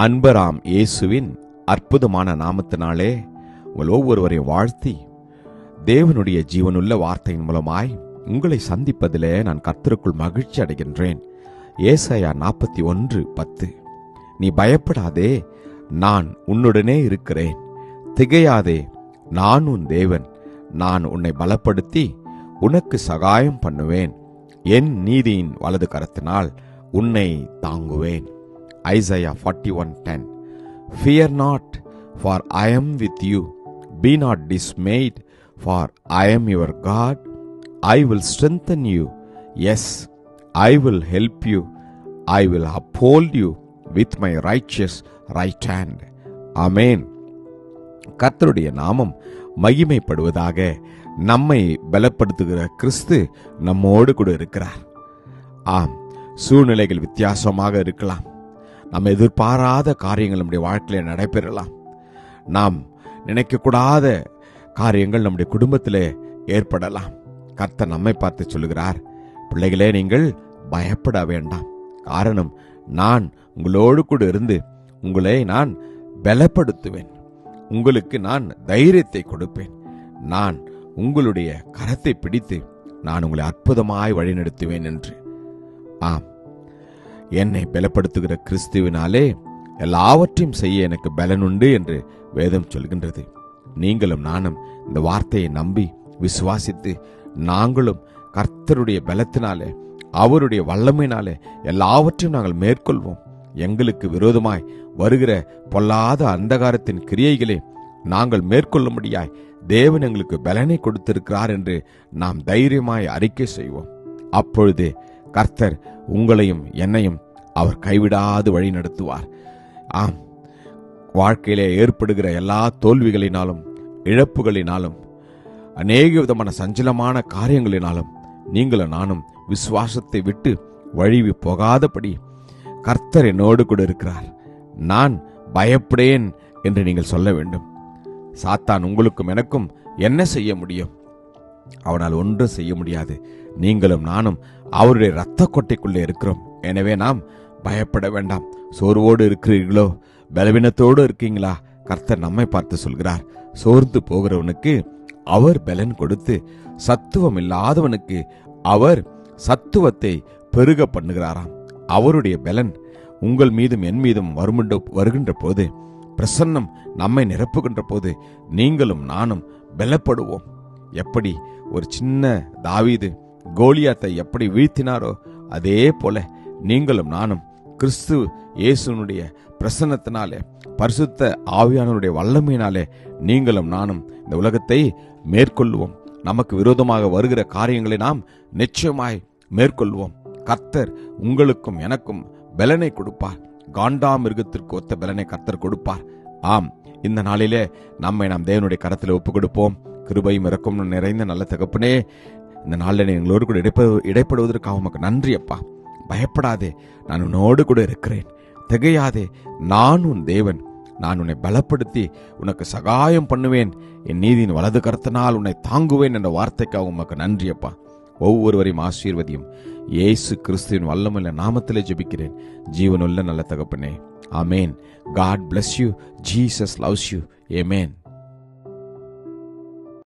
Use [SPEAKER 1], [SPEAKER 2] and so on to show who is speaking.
[SPEAKER 1] அன்பராம் இயேசுவின் அற்புதமான நாமத்தினாலே உங்கள் ஒவ்வொருவரையும் வாழ்த்தி தேவனுடைய ஜீவனுள்ள வார்த்தையின் மூலமாய் உங்களை சந்திப்பதிலே நான் கர்த்தருக்குள் மகிழ்ச்சி அடைகின்றேன். ஏசாயா 41:10. நீ பயப்படாதே, நான் உன்னுடனே இருக்கிறேன். திகையாதே, நான் உன் தேவன். நான் உன்னை பலப்படுத்தி உனக்கு சகாயம் பண்ணுவேன். என் நீதியின் வலது கரத்தினால் உன்னை தாங்குவேன். Isaiah 41:10. Fear not, for I am with you. Be not dismayed, for I am your God. I will strengthen you. Yes, I will help you. I will uphold you with my righteous right hand. Amen. கர்த்தருடைய நாமம் மகிமைப்படுவதாக. நம்மை பலப்படுத்துகிற கிறிஸ்து நம்மோடு கூட இருக்கிறார். ஆம், சூழ்நிலைகள் வித்தியாசமாக இருக்கலாம். நாம் எதிர்பாராத காரியங்கள் நம்முடைய வாழ்க்கையில் நடைபெறலாம். நாம் நினைக்கக்கூடாத காரியங்கள் நம்முடைய குடும்பத்திலே ஏற்படலாம். கர்த்தர் நம்மை பார்த்து சொல்லுகிறார், பிள்ளைகளே, நீங்கள் பயப்பட வேண்டாம். காரணம், நான் உங்களோடு கூட இருந்து உங்களை நான் பலப்படுத்துவேன். உங்களுக்கு நான் தைரியத்தை கொடுப்பேன். நான் உங்களுடைய கரத்தை பிடித்து நான் உங்களை அற்புதமாய் வழிநடத்துவேன் என்று. ஆம், என்னை பலப்படுத்துகிற கிறிஸ்துவினாலே எல்லாவற்றையும் செய்ய எனக்கு பலனுண்டு என்று வேதம் சொல்கின்றது. நீங்களும் நானும் இந்த வார்த்தையை நம்பி விசுவாசித்து நாங்களும் கர்த்தருடைய பலத்தினாலே அவருடைய வல்லமையினாலே எல்லாவற்றையும் நாங்கள் மேற்கொள்வோம். எங்களுக்கு விரோதமாய் வருகிற பொல்லாத அந்தகாரத்தின் கிரியைகளே நாங்கள் மேற்கொள்ளும்படியாய் தேவன் எங்களுக்கு பலனை கொடுத்திருக்கிறார் என்று நாம் தைரியமாய் அறிக்கை செய்வோம். அப்பொழுது கர்த்தர் உங்களையும் என்னையும் அவர் கைவிடாது வழி நடத்துவார். ஆம், வாழ்க்கையிலே ஏற்படுகிற எல்லா தோல்விகளினாலும் இழப்புகளினாலும் அநேக விதமான சஞ்சலமான காரியங்களினாலும் நீங்களும் நானும் விசுவாசத்தை விட்டு வழிவி போகாதபடி கர்த்தர் என்னோடு கூட இருக்கிறார். நான் பயப்படேன் என்று நீங்கள் சொல்ல வேண்டும். சாத்தான் உங்களுக்கும் எனக்கும் என்ன செய்ய முடியும்? அவனால் ஒன்றும் செய்ய முடியாது. நீங்களும் நானும் அவருடைய இரத்த கொட்டைக்குள்ளே இருக்கிறோம். எனவே நாம் பயப்பட வேண்டாம். சோர்வோடு இருக்கிறீர்களோ, பலவீனத்தோடு இருக்கீங்களா? கர்த்தர் நம்மை பார்த்து சொல்கிறார், சோர்ந்து போகிறவனுக்கு அவர் பலன் கொடுத்து சத்துவம் இல்லாதவனுக்கு அவர் சத்துவத்தை பெருக பண்ணுகிறாராம். அவருடைய பலன் உங்கள் மீதும் என் மீதும் வருகின்ற போது, பிரசன்னம் நம்மை நிரப்புகின்ற போது நீங்களும் நானும் பலப்படுவோம். எப்படி ஒரு சின்ன தாவீது கோலியாத்தை எப்படி வீழ்த்தினாரோ அதே போல நீங்களும் நானும் கிறிஸ்து இயேசுனுடைய பிரசன்னத்தினாலே, பரிசுத்த ஆவியானவருடைய வல்லமையினாலே நீங்களும் நானும் இந்த உலகத்தை மேற்கொள்வோம். நமக்கு விரோதமாக வருகிற காரியங்களை நாம் நிச்சயமாய் மேற்கொள்வோம். கர்த்தர் உங்களுக்கும் எனக்கும் பலனை கொடுப்பார். காண்டாமிருகத்திற்கு ஒத்த பலனை கர்த்தர் கொடுப்பார். ஆம், இந்த நாளிலே நம்மை நாம் தேவனுடைய கரத்தில் ஒப்புக் கொடுப்போம். கிருபையும் இரக்கமும் நிறைந்த நல்ல தகப்பனே, இந்த நாளில் எங்களோடு கூட இடைப்படுவதற்காக உமக்கு நன்றி அப்பா. பயப்படாதே, நான் உன்னோடு கூட இருக்கிறேன். திகையாதே, நான் உன் தேவன். நான் உன்னை பலப்படுத்தி உனக்கு சகாயம் பண்ணுவேன். என் நீதியின் வலது கரத்தினால் உன்னை தாங்குவேன் என்ற வார்த்தைக்காக உமக்கு நன்றி அப்பா. ஒவ்வொருவரையும் ஆசீர்வதியும். இயேசு கிறிஸ்துவின் வல்லமையுள்ள நாமத்திலே ஜெபிக்கிறேன் ஜீவனுள்ள நல்ல தகப்பனே. ஆமேன். God bless you. Jesus loves you. Amen.